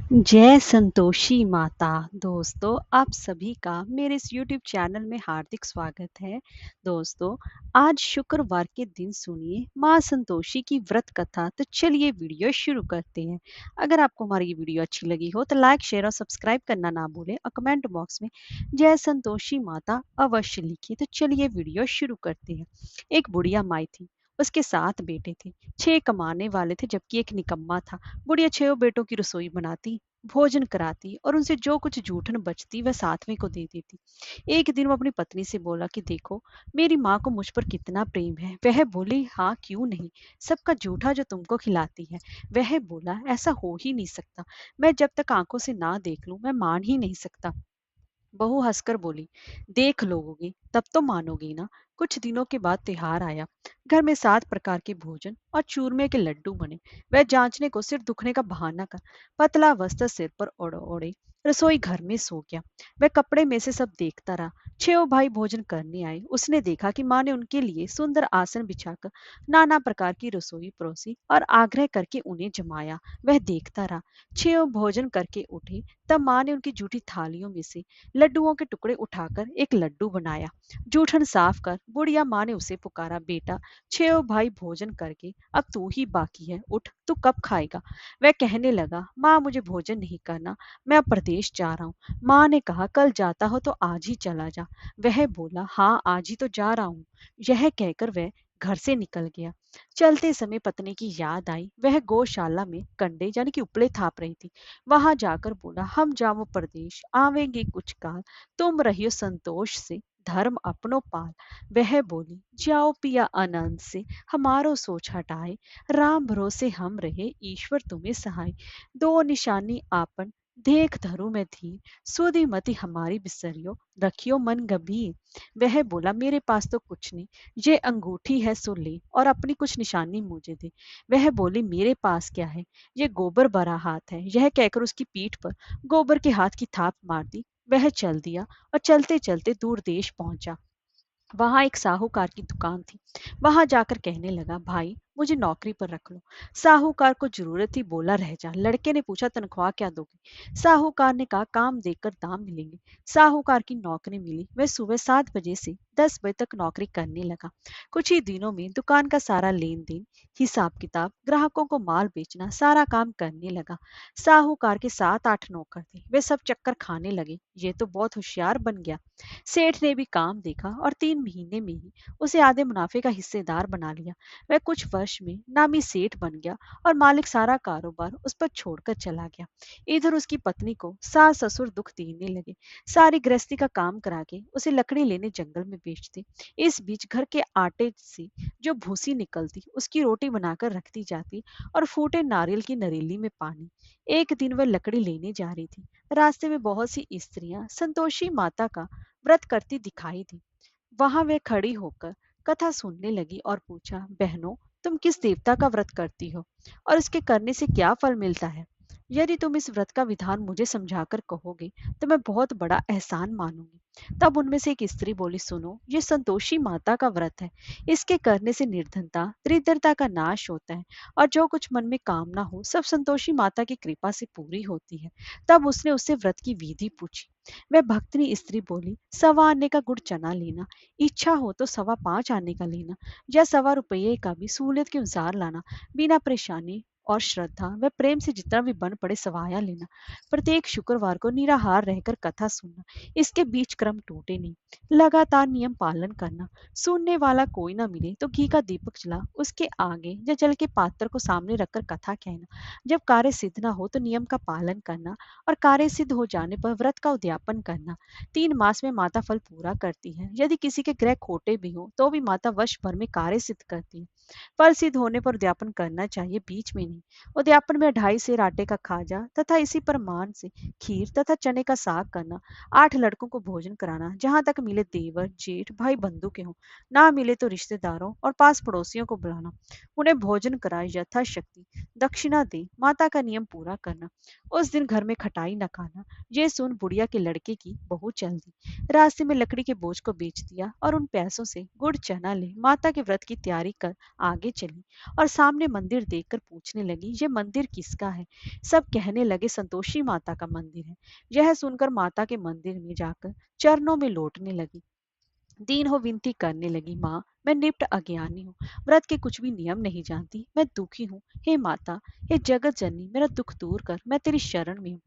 जय संतोषी माता। दोस्तों, आप सभी का मेरे इस यूट्यूब चैनल में हार्दिक स्वागत है। दोस्तों, आज शुक्रवार के दिन सुनिए माँ संतोषी की व्रत कथा। तो चलिए वीडियो शुरू करते हैं। अगर आपको हमारी ये वीडियो अच्छी लगी हो तो लाइक शेयर और सब्सक्राइब करना ना भूलें और कमेंट बॉक्स में जय संतोषी माता अवश्य लिखिए। तो चलिए वीडियो शुरू करते हैं। एक बुढ़िया माई थी, उसके 7 बेटे थे। 6 कमाने वाले थे जबकि एक निकम्मा था। बुढ़िया 6 बेटों की रसोई बनाती, भोजन कराती और उनसे जो कुछ जूठन बचती वह 7वें को दे देती। एक दिन वो अपनी पत्नी से बोला कि देखो, मेरी माँ को मुझ पर कितना प्रेम है। वह बोली, हाँ क्यों नहीं, सबका जूठा जो तुमको खिलाती है। वह बोला, ऐसा हो ही नहीं सकता, मैं जब तक आंखों से ना देख लूं मैं मान ही नहीं सकता। बहू हंसकर बोली, देख लोगे तब तो मानोगे ना। कुछ दिनों के बाद त्योहार आया। घर में 7 प्रकार के भोजन और चूरमे के लड्डू बने। वह जांचने को सिर दुखने का बहाना कर पतला वस्त्र सिर पर ओढ़ ओढ़े रसोई घर में सो गया। वह कपड़े में से सब देखता रहा। 6 भाई भोजन करने आए। उसने देखा कि माँ ने उनके लिए सुंदर आसन बिछाकर नाना प्रकार की रसोई परोसी और आग्रह करके उन्हें जमाया। वह देखता रहा। 6 भोजन करके उठे तब माँ ने उनकी जूठी थालियों में से लड्डुओं के टुकड़े उठाकर एक लड्डू बनाया। जूठन साफ कर बुढ़िया माँ ने उसे पुकारा, बेटा 6 भाई भोजन करके अब तू ही बाकी है, उठ, तू कब खाएगा। वह कहने लगा, माँ मुझे भोजन नहीं करना, मैं अब प्रदेश जा रहा हूँ। माँ ने कहा, कल जाता हो तो आज ही चला जा। वह बोला, हाँ आज ही तो जा रहा हूँ। यह कहकर वह घर से निकल गया। चलते समय पत्नी की याद आई। वह गौशाला में कंडे यानी कि उपले थाप रही थी। वहां जाकर बोला, हम जावो परदेश आवेंगे कुछ काल, तुम रहियो संतोष से धर्म अपनो पाल। वह बोली, जाओ पिया आनंद से हमारो सोच हटाए, राम भरोसे हम रहे ईश्वर तुम्हें सहाय। दो निशानी आपन देख धरू में धीर, सुधी मति हमारी बिसरियो रखियो मन गंभीर। वह बोला, मेरे पास तो कुछ नहीं, ये अंगूठी है सो ले और अपनी कुछ निशानी मुझे दे। वह बोली, मेरे पास क्या है, ये गोबर भरा हाथ है। यह कहकर उसकी पीठ पर गोबर के हाथ की थाप मार दी। वह चल दिया और चलते चलते दूर देश पहुंचा। वहां एक साहूकार की दुकान थी। वहां जाकर कहने लगा, भाई मुझे नौकरी पर रख लो। साहूकार को जरूरत थी, बोला रह जा। लड़के ने पूछा, तनख्वाह क्या दोगे। साहूकार ने कहा, काम देकर दाम मिलेंगे। साहूकार की नौकरी मिली। वह सुबह 7 बजे से 10 बजे तक नौकरी करने लगा। कुछ ही दिनों में दुकान का सारा लेन देन, हिसाब किताब, ग्राहकों को माल बेचना, सारा काम करने लगा। साहूकार के 7-8 नौकर थे। वे सब चक्कर खाने लगे, ये तो बहुत होशियार बन गया। सेठ ने भी काम देखा और 3 महीने में ही उसे आधे मुनाफे का हिस्सेदार बना लिया। वह कुछ वर्ष में नामी सेठ बन गया और मालिक सारा कारोबार उस पर छोड़कर चला गया। इधर उसकी पत्नी को सास ससुर दुख देने लगे। सारी गृहस्थी का काम करा के उसे लकड़ी लेने जंगल में बेचते। इस बीच घर के आटे से जो भूसी निकलती उसकी रोटी बनाकर रखती जाती और फूटे नारियल की नरीली में पानी। एक दिन वह लकड़ी लेने जा रही थी। रास्ते में बहुत सी स्त्रियां संतोषी माता का व्रत करती दिखाई दी। वहां वे खड़ी होकर कथा सुनने लगी और पूछा, बहनों तुम किस देवता का व्रत करती हो और इसके करने से क्या फल मिलता है। यदि तुम इस व्रत का विधान मुझे समझाकर कहोगे तो मैं बहुत बड़ा एहसान मानूंगी। तब उनमें से एक स्त्री बोली, सुनो, ये संतोषी माता का व्रत है। इसके करने से निर्धनता दरिद्रता का नाश होता है और जो कुछ मन में कामना हो सब संतोषी माता की कृपा से पूरी होती है। तब उसने उससे व्रत की विधि पूछी। वह भक्तनी स्त्री बोली, 1.25 आने का गुड़ चना लेना, इच्छा हो तो 5.25 आने का लेना या 1.25 रुपये का भी सहूलियत के अनुसार लाना, बिना परेशानी और श्रद्धा व प्रेम से जितना भी बन पड़े सवाया लेना। प्रत्येक शुक्रवार को निराहार रहकर कथा सुनना, इसके बीच क्रम टूटे नहीं, लगातार नियम पालन करना। सुनने वाला कोई ना मिले तो घी का दीपक जला उसके आगे या जल के पात्र को सामने रखकर कथा कहना। जब कार्य सिद्ध ना हो तो नियम का पालन करना और कार्य सिद्ध हो जाने पर व्रत का उद्यापन करना। 3 मास में माता फल पूरा करती है। यदि किसी के ग्रह खोटे भी हो तो भी माता वर्ष भर में कार्य सिद्ध करती है। फल सिद्ध होने पर उद्यापन करना चाहिए, बीच में नहीं। उद्यापन में 2.5 सेर आटे का खाजा तथा इसी प्रमाण से खीर तथा चने का साग करना। 8 लड़कों को भोजन कराना, जहां तक मिले देवर जेठ भाई बंधु के हों, ना मिले तो रिश्तेदारों और पास पड़ोसियों को बुलाना। उन्हें भोजन कराए, यथाशक्ति दक्षिणा दे, माता का नियम पूरा करना। उस दिन घर में खटाई न खाना। ये सुन बुढ़िया के लड़के की बहू चल दी। रास्ते में लकड़ी के बोझ को बेच दिया और उन पैसों से गुड़ चना ले माता के व्रत की तैयारी कर आगे चली और सामने मंदिर देखकर पूछने लगी, ये मंदिर किसका है? सब कहने लगे संतोषी माता का मंदिर है। यह सुनकर माता के मंदिर में जाकर चरणों में लौटने लगी। दीन हो विनती करने लगी, माँ मैं निप्ट अज्ञानी हूँ, व्रत के कुछ भी नियम नहीं जानती, मैं दुखी हूँ। हे माता, हे जगत जननी, मेरा दुख दूर कर, मैं तेरी शरण में हूँ।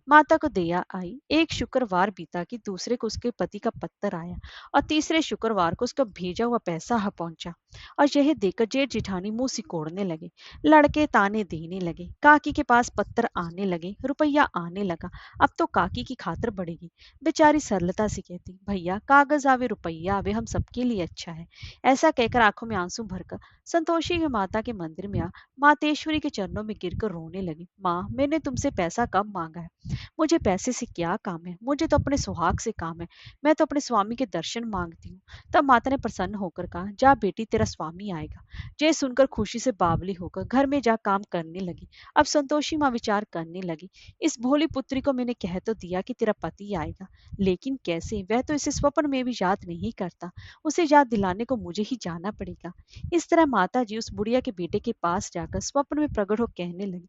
माता को दया आई। एक शुक्रवार बीता कि दूसरे को उसके पति का पत्तर आया, और तीसरे शुक्रवार को उसका भेजा हुआ पैसा पहुंचा। और यह देखकर जेठ जिठानी मुंह सिकोड़ने लगे। लड़के ताने देने लगे, काकी के पास पत्तर आने लगे, रुपया आने लगा। अब तो काकी की खातर बढ़ेगी। बेचारी सरलता से कहती, भैया कागज आवे रुपया आवे, हम सबके लिए अच्छा है। ऐसा कहकर आंखों में आंसू भरकर संतोषी के माता के मंदिर में आ मातेश्वरी के चरणों में गिरकर रोने लगी। माँ, मैंने तुमसे पैसा कब मांगा है? मुझे पैसे से क्या काम है? मुझे तो अपने सुहाग से काम है। मैं तो अपने स्वामी के दर्शन मांगती हूँ। तब माता ने प्रसन्न होकर कहा, जा बेटी, तेरा स्वामी आएगा। जय सुनकर खुशी से बावली होकर घर में जा काम करने लगी। अब संतोषी माँ विचार करने लगी, इस भोली पुत्री को मैंने कह तो दिया कि तेरा पति आएगा, लेकिन कैसे? वह तो इसे स्वप्न में भी याद नहीं करता। उसे याद दिलाने को मुझे ही जाना पड़ेगा। इस तरह माता जी उस बुढ़िया के बेटे के पास जाकर स्वप्न में प्रकट हो कहने लगी,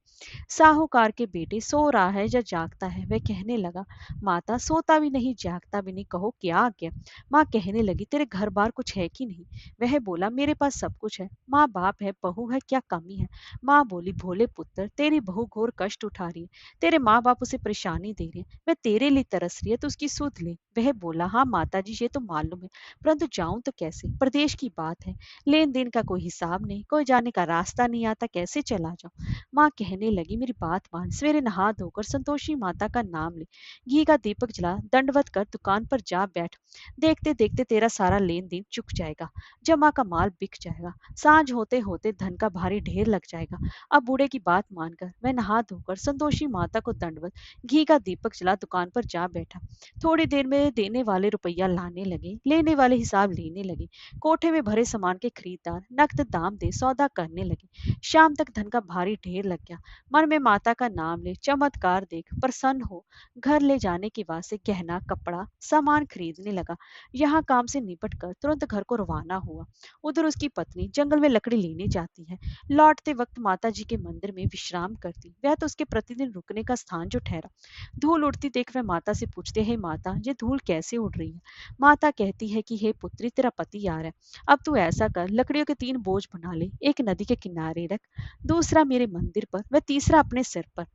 साहूकार के बेटे सो रहा है या जागता है? वह कहने लगा, माता सोता भी नहीं जागता भी नहीं, कहो क्या आ गया? माँ कहने लगी, तेरे घर बार कुछ है कि नहीं? वह बोला, मेरे पास सब कुछ है, माँ बाप है, बहू है, क्या कमी है? माँ बोली, भोले पुत्र, तेरी बहू घोर कष्ट उठा रही है, तेरे माँ बाप उसे परेशानी दे रहे हैं, वह तेरे लिए तरस रही है, तो उसकी सुध ले। वह बोला, हाँ माता जी, ये तो मालूम है, परंतु जाऊं तो कैसे? प्रदेश की बात है, लेन देन का कोई हिसाब नहीं, कोई जाने का रास्ता नहीं आता, कैसे चला जाऊं? माँ कहने लगी, मेरी बात मान, सवेरे नहा धोकर संतोषी माता का नाम ले, घी का दीपक जला, दंडवत कर दुकान पर जा बैठ। देखते देखते तेरा सारा लेन देन चुक जाएगा, जमा का माल बिक जाएगा, सांझ होते होते धन का भारी ढेर लग जाएगा। अब बूढ़े की बात मानकर मैं नहा धोकर संतोषी माता को दंडवत, घी का दीपक जला दुकान पर जा बैठा। थोड़ी देर में देने वाले रुपया लाने लगे, लेने वाले हिसाब लेने लगे। कोठे में भरे सामान के खरीदार नकद दाम दे सौदा करने लगे। शाम तक धन का भारी ढेर लग गया। मन में माता का नाम ले, चमत्कार देख प्रसन्न हो घर ले जाने के वास्ते गहना कपड़ा सामान खरीदने लगा। यहाँ काम से निपट कर तुरंत घर को रवाना हुआ। उधर उसकी पत्नी जंगल में लकड़ी लेने जाती है। लौटते वक्त माता जी के मंदिर में विश्राम करती, वह तो उसके प्रतिदिन रुकने का स्थान जो ठहरा। धूल उड़ती देख वह माता से पूछते, हे माता, ये धूल कैसे उड़ रही है? माता कहती है कि हे पुत्री, तेरा पति आ रहा है। अब तू ऐसा कर, लकड़ियों के 3 बोझ बना ले, एक नदी के किनारे रख, दूसरा मेरे मंदिर पर, वह तीसरा अपने सिर पर।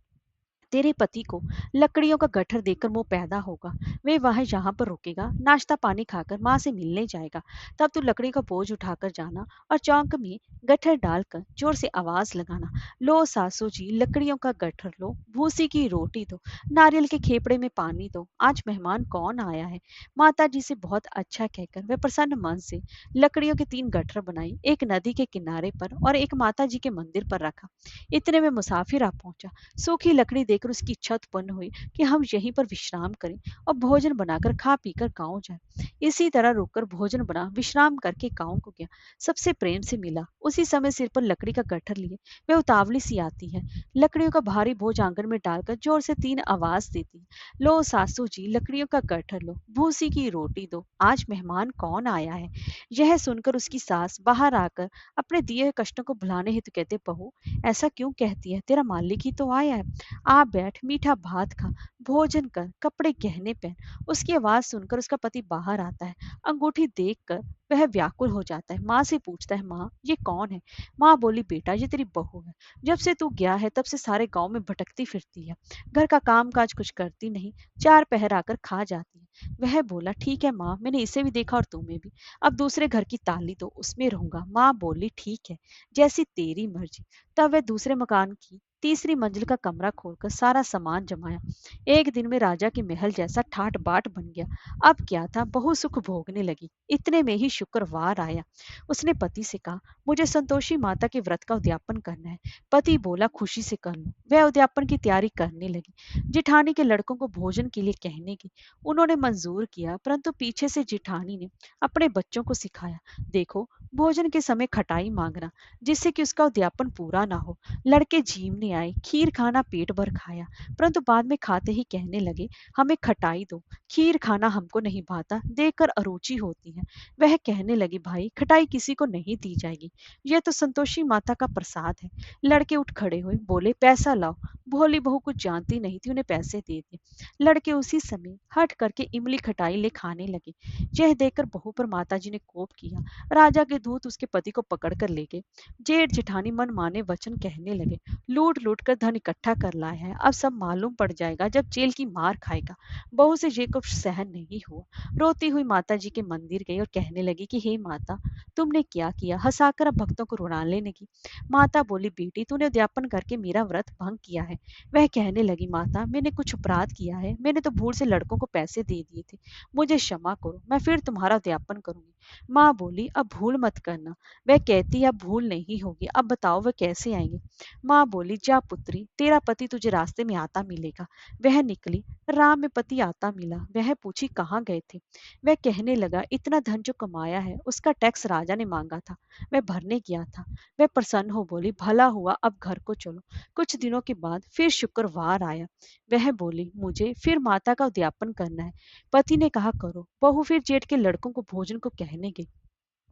तेरे पति को लकड़ियों का गट्ठर देखकर मोह पैदा होगा, वे वह यहाँ पर रुकेगा, नाश्ता पानी खाकर माँ से मिलने जाएगा। तब तू लकड़ी का बोझ उठाकर जाना और चौक में गट्ठर डालकर जोर से आवाज लगाना, लो सासू जी लकड़ियों का गट्ठर लो, भूसी की रोटी दो, नारियल के खेपड़े में पानी दो, आज मेहमान कौन आया है? माता जी से बहुत अच्छा कहकर वह प्रसन्न मन से लकड़ियों के 3 गट्ठर बनाई, एक नदी के किनारे पर और एक माता जी के मंदिर पर रखा। इतने में मुसाफिर आ पहुंचा। सूखी लकड़ी देखकर उसकी इच्छा उत्पन्न हुई कि हम यहीं पर विश्राम करें और भोजन बनाकर खा पीकर गांव जाएं। इसी तरह रुककर भोजन बना विश्राम करके गांव को गया। सबसे प्रेम से मिला। उसी समय सिर पर लकड़ी का गट्ठर लिए वह उतावली सी आती है, लकड़ियों का भारी बोझ आंगन में डालकर जोर से 3 आवाज देती है, लो सासू जी लकड़ियों का गट्ठर लो, भूसी की रोटी दो, आज मेहमान कौन आया है? यह सुनकर उसकी सास बाहर आकर अपने दिए हुए कष्टों को भुलाने हेतु कहते, बहू ऐसा क्यों कहती है? तेरा मालिक ही तो आया है, आ बैठ, मीठा भात खा, भोजन कर, कपड़े गहने पहन। उसकी आवाज सुनकर उसका पति बाहर आता है। अंगूठी देखकर वह व्याकुल हो जाता है। माँ से पूछता है, माँ ये कौन है? माँ बोली, बेटा ये तेरी बहू है, जब से तू गया है तब से सारे गांव में भटकती फिरती है, घर का काम काज कुछ करती नहीं, 4 पहर आकर खा जाती है। वह बोला, ठीक है माँ, मैंने इसे भी देखा और तुम्हें भी, अब दूसरे घर की ताली दो, उसमें रहूंगा। माँ बोली, ठीक है, जैसी तेरी मर्जी। तब वह दूसरे मकान की तीसरी मंजिल का कमरा खोलकर सारा सामान जमाया। एक दिन में राजा के महल जैसा ठाट बाट बन गया। अब क्या था, बहु सुख भोगने लगी। इतने में ही शुक्रवार आया। उसने पति से कहा, मुझे संतोषी माता के व्रत का उद्यापन करना है। पति बोला, खुशी से कर लो। वह उद्यापन की तैयारी करने लगी। जिठानी के लड़कों को भोजन के लिए कहने की उन्होंने मंजूर किया, परंतु पीछे से जिठानी ने अपने बच्चों को सिखाया, देखो भोजन के समय खटाई मांगना, जिससे कि उसका उद्यापन पूरा ना हो। लड़के जीमने आए, खीर खाना पेट भर खाया, परंतु बाद में खाते ही कहने लगे, हमें खटाई दो, खीर खाना हमको नहीं भाता, देखकर अरुचि होती है। वह कहने लगी, भाई खटाई किसी को नहीं दी जाएगी, यह तो संतोषी माता का प्रसाद है। लड़के उठ खड़े हुए, बोले, पैसा लाओ। भोली बहू कुछ जानती नहीं थी, उन्हें पैसे दे दिए। लड़के उसी समय हट करके इमली खटाई ले खाने लगे। यह देखकर बहू पर माताजी ने कोप किया। राजा के दूत उसके पति को पकड़ कर ले गए। जेठ जेठानी मन माने वचन कहने लगे, लूट लूट कर धन इकट्ठा कर लाया है, अब सब मालूम पड़ जाएगा जब जेल की मार खाएगा। बहू से ये कुछ सहन नहीं हुआ। रोती हुई माता जी के मंदिर गई और कहने लगी कि हे माता, तुमने क्या किया, हंसाकर अब भक्तों को रुला लेने की। माता बोली, बेटी तूने उद्यापन करके मेरा व्रत भंग किया है। वह कहने लगी, माता मैंने कुछ अपराध किया है, मैंने तो भूल से लड़कों को पैसे दे दिए थे, मुझे क्षमा करो, मैं फिर तुम्हारा उद्यापन करूंगी। माँ बोली, अब भूल मत करना। वह कहती, अब भूल नहीं होगी, अब बताओ वह कैसे आएंगे। माँ बोली, जा पुत्री, तेरा पति तुझे रास्ते में आता मिलेगा। वह निकली, राह में पति आता मिला। वह पूछी, कहाँ गए थे। वह कहने लगा, इतना धन जो कमाया है उसका टैक्स राजा ने मांगा था, मैं भरने गया था। वह प्रसन्न हो बोली, भला हुआ, अब घर को चलो। कुछ दिनों के बाद फिर शुक्रवार आया। वह बोली, मुझे फिर माता का उद्यापन करना है। पति ने कहा, करो। बहू फिर जेठ के लड़कों को भोजन को कहने गई।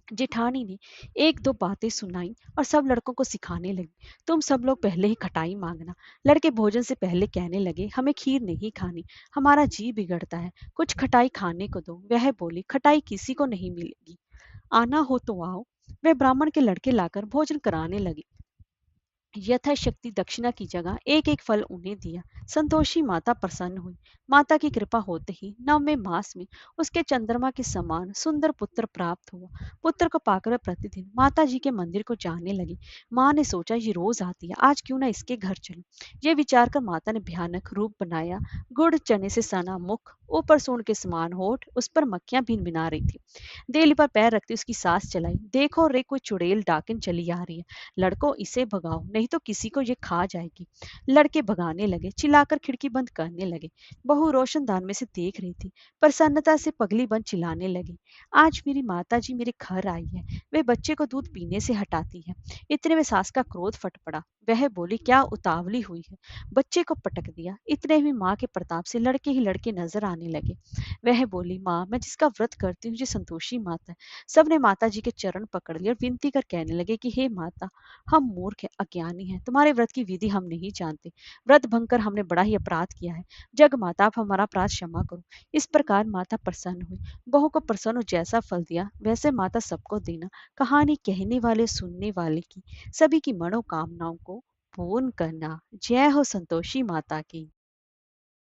जेठानी ने एक दो बातें सुनाई और सब लड़कों को सिखाने लगी, तुम सब लोग पहले ही खटाई मांगना। लड़के भोजन से पहले कहने लगे, हमें खीर नहीं खानी, हमारा जी बिगड़ता है, कुछ खटाई खाने को दो। वह बोली, खटाई किसी को नहीं मिलेगी, आना हो तो आओ। वह ब्राह्मण के लड़के लाकर भोजन कराने लगी। यथाशक्ति दक्षिणा की जगह एक एक फल उन्हें दिया। संतोषी माता प्रसन्न हुई। माता की कृपा होते ही 9वें मास में उसके चंद्रमा के समान सुंदर पुत्र प्राप्त हुआ। पुत्र को पाकर वह प्रतिदिन माता जी के मंदिर को जाने लगी। माँ ने सोचा, ये रोज आती है, आज क्यों ना इसके घर चलो। ये विचार कर माता ने भयानक रूप बनाया। गुड़ चने से सना मुख, ऊपर सूंड के समान होठ, उस पर मक्खियां भिन भिना रही थी। देली पर पैर रखती उसकी सांस चलाई। देखो रे, कोई चुड़ैल डाकिन चली आ रही है, लड़कों इसे भगाओ, नहीं तो किसी को ये खा जाएगी। लड़के भगाने लगे, चिल्लाकर खिड़की बंद करने लगे। बहू रोशनदान में से देख रही थी। प्रसन्नता से पगली बंद चिल्लाने लगी, आज मेरी माता जी मेरे घर आई है, वे बच्चे को दूध पीने से हटाती है। इतने में सास का क्रोध फट पड़ा। वह बोली, क्या उतावली हुई है, बच्चे को पटक दिया। इतने में माँ के प्रताप से लड़के ही लड़के नजर आने लगे। वह बोली, माँ मैं जिसका व्रत करती हूँ, ये संतोषी माता है। सबने माता जी के चरण पकड़ लिए और विनती कर कहने लगे कि हे माता, हम मूर्ख हैं, अज्ञानी हैं, तुम्हारे व्रत की विधि हम नहीं जानते, व्रत भंग कर हमने बड़ा ही अपराध किया है, जग माता आप हमारा अपराध क्षमा करो। इस प्रकार माता प्रसन्न हुई। बहू को प्रसन्न हो जैसा फल दिया वैसे माता सबको देना। कहानी कहने वाले सुनने वाले की, सभी की मनोकामनाओं को पूर्ण करना। जय हो संतोषी माता की।